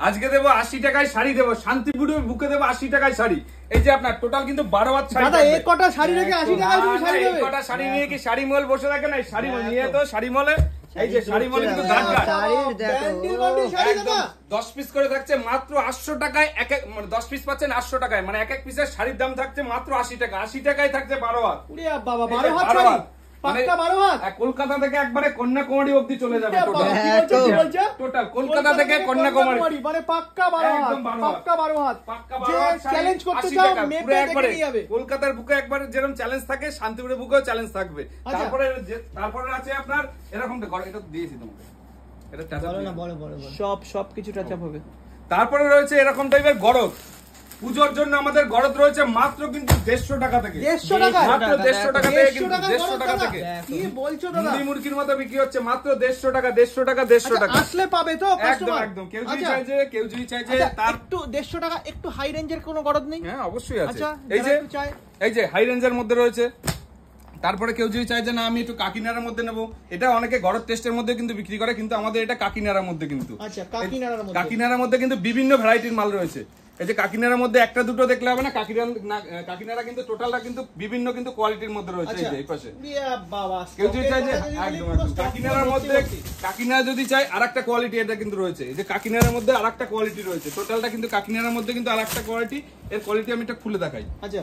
আজকে দেবো 80 টাকায় শাড়ি দেবো, শান্তিপুরের বুকে দেবো 80 টাকায় শাড়ি। এই যে আপনার টোটাল কিন্তু 12 হাত শাড়ি। দাদা এই কটা শাড়ি রেখে 80 টাকায় তুমি শাড়ি দেবে? এই কটা শাড়ি নিয়ে কি শাড়ি মল বসে থাকে না? শাড়ি মল নিয়ে তো শাড়ি মলে, এই যে শাড়ি মলে কিন্তু দাগ দাগ একদম 10 পিস করে থাকছে মাত্র 800 টাকায়। এক এক মানে 10 পিস পাচ্ছেন 800 টাকায়, মানে এক এক পিসের শাড়ির দাম থাকছে মাত্র 80 টাকা। 80 টাকায় থাকছে 12 হাত। ওরে বাবা 12 হাত শাড়ি, পাক্কা 12 হাত। কলকাতা থেকে একবারে কন্যাকুমারী অবধি চলে যাবে টোটাল। টোটাল কলকাতা থেকে কন্যাকুমারী মানে পাক্কা 12 হাত, পাক্কা 12 হাত। যে চ্যালেঞ্জ করতে চাও মেপে দেখে নিয়ে যাবে। কলকাতার বুকে একবার যেরকম চ্যালেঞ্জ থাকে, শান্তিপুরের বুকেও চ্যালেঞ্জ থাকবে। তারপরে আছে আপনার এরকমটা ঘরে, এটা দিয়েছি তোমাকে, এটা টাচ আপ না, বড় সব কিছু টাচ আপ হবে। তারপরে রয়েছে এরকম টাইপের গরদ। পূজোর জন্য আমাদের গরদ রয়েছে মাত্র কিন্তু 150 টাকা থেকে। 150 টাকা, মাত্র 150 টাকা থেকে, কিন্তু 150 টাকা থেকে। কি বলছো দাদা? মুরগির মতো বিক্রি হচ্ছে মাত্র 150 টাকা, 150 টাকা, 150 টাকা। আসলে পাবে তো একদম একদম। কেউ যদি চাই যে তার একটু 150 টাকা একটু হাই রেঞ্জের কোনো গরদ নেই? হ্যাঁ অবশ্যই আছে। এই যে হাই রেঞ্জের মধ্যে রয়েছে। তারপরে কেউ যদি চায় যে না আমি একটু কাকিনাড়ার মধ্যে নেবো, এটা অনেকে গরদ টেস্টের মধ্যে কিন্তু বিক্রি করে, কিন্তু আমাদের এটা কাকিনাড়ার মধ্যে কিন্তু। আচ্ছা, কাকিনাড়ার মধ্যে কিন্তু বিভিন্ন ভ্যারাইটির মাল রয়েছে। এই যে কাকিনাড়ার মধ্যে একটা দুটো দেখলে হবে না, কাকিনাড়া কিন্তু টোটালটা কিন্তু বিভিন্ন কিন্তু কোয়ালিটির মধ্যে রয়েছে। এই যে এই পাশে কেউ যদি চায় যে একদম কাকিনাড়ার মধ্যে, কাকিনাড়া যদি চায় আরেকটা কোয়ালিটি এটা কিন্তু রয়েছে। এই যে কাকিনাড়ার মধ্যে আরেকটা কোয়ালিটি রয়েছে। টোটালটা কিন্তু কাকিনাড়ার মধ্যে কিন্তু আরেকটা কোয়ালিটি। এর কোয়ালিটি আমি এটা খুলে দেখাই। আচ্ছা,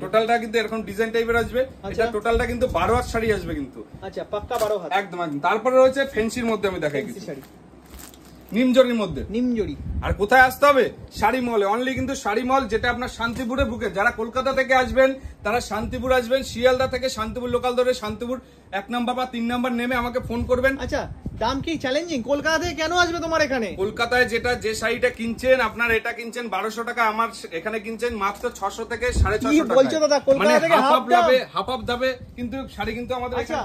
টোটালটা কিন্তু এরকম ডিজাইন টাইপের আসবে। এটা টোটালটা কিন্তু 12 হাত শাড়ি আসবে কিন্তু। আচ্ছা, পাক্কা 12 হাত একদম একদম। তারপরে রয়েছে ফ্যান্সির মধ্যে আমি দেখাই কিছু শাড়ি, নিমজরির মধ্যে। নিমজরি আর কোথায় আসতে হবে? শাড়ি মলে। অনলি কিন্তু শাড়ি মল, যেটা আপনার শান্তিপুরের বুকে। যারা কলকাতা থেকে আসবেন তারা শান্তিপুর আসবেন, শিয়ালদা থেকে শান্তিপুর লোকাল ধরে শান্তিপুর 1 নাম্বার বা 3 নাম্বার নেমে আমাকে ফোন করবেন। আচ্ছা, দাম কি চ্যালেঞ্জিং? কলকাতা থেকে কেন আসবে তোমার এখানে? কলকাতায় যে শাড়িটা কিনছেন আপনার, এটা কিনছেন 1200 টাকা, আমার এখানে কিনছেন মাত্র 600 থেকে 650 টাকা। বলছো দাদা? কলকাতা থেকে হাফ দামে কিন্তু শাড়ি কিন্তু আমাদের। আচ্ছা,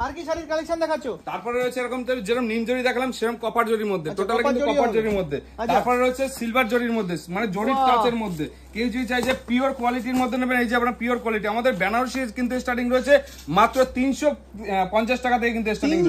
আর কি শাড়ির কালেকশন দেখাচ্ছো? তারপরে রয়েছে এরকম যেরকম নিম জরি দেখালাম, সেরকম কপার জরির মধ্যে। টোটাল কিন্তু কপার জরির মধ্যে। তারপরে রয়েছে সিলভার জরির মধ্যে, মানে জরির কাচের মধ্যে। কেউ যদি চাই যে পিওর কোয়ালিটির মধ্যে নেবেন, এই যে আপনার পিওর কোয়ালিটি। আমাদের বেনারসি কিন্তু স্টার্টিং রয়েছে মাত্র 350 টাকা থেকে কিন্তু স্টার্টিং,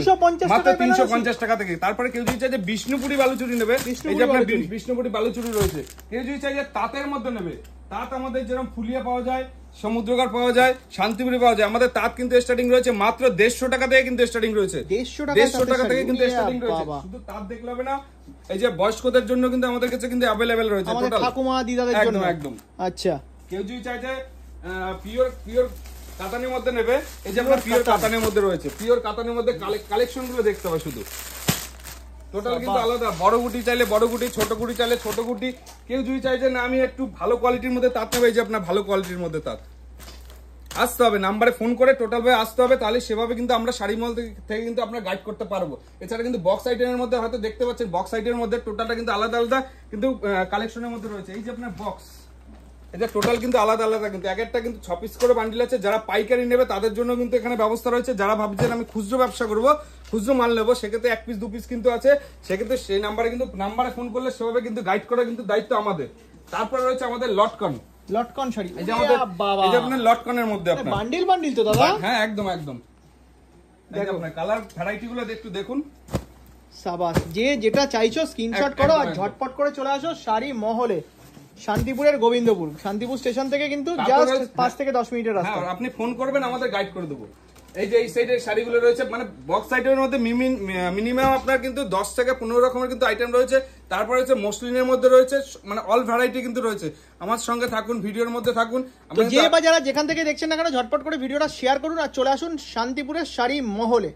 মাত্র 350 টাকা থেকে। তারপরে কেউ যদি চাই যে বিষ্ণুপুরি বালুচুরি নেবে, এই যে আপনার বিষ্ণুপুরি বালুচুরি রয়েছে। কেউ যদি চাই যে তাঁতের মধ্যে নেবে, তাঁত আমাদের যেরকম ফুলিয়া পাওয়া যায়, সমুদ্রগড় পাওয়া যায়, শান্তিপুরে পাওয়া যায়, আমাদের তাঁত কিন্তু স্টার্টিং রয়েছে মাত্র 150 টাকা থেকে কিন্তু স্টার্টিং রয়েছে। 150 টাকা থেকে কিন্তু স্টার্টিং রয়েছে। শুধু তাঁত দেখলে হবে না, এই যে বয়স্কদের জন্য কিন্তু আমাদের কাছে কিন্তু अवेलेबल রয়েছে টোটাল, ঠাকুমা দিদাদের জন্য একদম। আচ্ছা, কেউ যদি চায় যে পিওর কাতানের মধ্যে নেবে, এই যে আপনার পিওর কাতানের মধ্যে রয়েছে। পিওর কাতানের মধ্যে কালেকশন গুলো দেখতে হবে শুধু। টোটাল কিন্তু আলাদা। বড় গুটি চাইলে বড় গুটি, ছোট গুটি চাইলে ছোট গুটি। কেউ যদি চাইছে না আমি একটু ভালো কোয়ালিটির মধ্যে তাঁত নেবে, এই যে আপনার ভালো কোয়ালিটির মধ্যে তাঁত। আসতে হবে, নাম্বারে ফোন করে টোটাল ভাবে আসতে হবে, তাহলে সেভাবে কিন্তু আমরা শাড়ি মল থেকে কিন্তু আমরা গাইড করতে পারবো। এছাড়া কিন্তু বক্স আইটেমের মধ্যে হয়তো দেখতে পাচ্ছেন, বক্স আইটেমের মধ্যে টোটালটা কিন্তু আলাদা আলাদা কিন্তু কালেকশনের মধ্যে রয়েছে। এই যে আপনার বক্স, এটা টোটাল কিন্তু আলাদা আলাদা, কিন্তু এক একটা কিন্তু 6 পিস করে বান্ডিল আছে। যারা পাইকারি নেবে তাদের জন্য কিন্তু এখানে ব্যবস্থা রয়েছে। যারা ভাবছেন আমি খুচরো ব্যবসা করবো, খুচরো মাল নেবো, সেক্ষেত্রে 1 পিস 2 পিস কিন্তু আছে। সেক্ষেত্রে সেই নাম্বারে কিন্তু নাম্বারে ফোন করলে সেভাবে কিন্তু গাইড করা কিন্তু দায়িত্ব আমাদের। তারপরে রয়েছে আমাদের লটকন শাড়ি। এই যে আমাদের এই যে আপনার লটকনের মধ্যে আপনার বান্ডিল তো দাদা। হ্যাঁ একদম একদম। দেখো আপনার কালার ভ্যারাইটি গুলো একটু দেখুন। সাবাস, যে যেটা চাইছো স্ক্রিনশট করো আর ঝটপট করে চলে আসো শাড়ি মহলে। শান্তিপুরের গোবিন্দপুর, শান্তিপুর স্টেশন থেকে কিন্তু জাস্ট 5 থেকে 10 মিনিটের রাস্তা। হ্যাঁ, আপনি ফোন করবেন, আমাদের গাইড করে দেবো। এই যে এই সাইডের শাড়িগুলো রয়েছে, মানে বক্স আইটেমের মধ্যে মিনিমাম আপনার কিন্তু 10 থেকে 15 রকমের কিন্তু আইটেম রয়েছে। তারপরে হচ্ছে মসলিনের মধ্যে রয়েছে, মানে অল ভ্যারাইটি কিন্তু রয়েছে। আমার সঙ্গে থাকুন, ভিডিওর মধ্যে থাকুন। যে বা যারা যেখান থেকে দেখছেন না কেন ঝটপট করে ভিডিওটা শেয়ার করুন আর চলে আসুন শান্তিপুরের শাড়ি মহলে।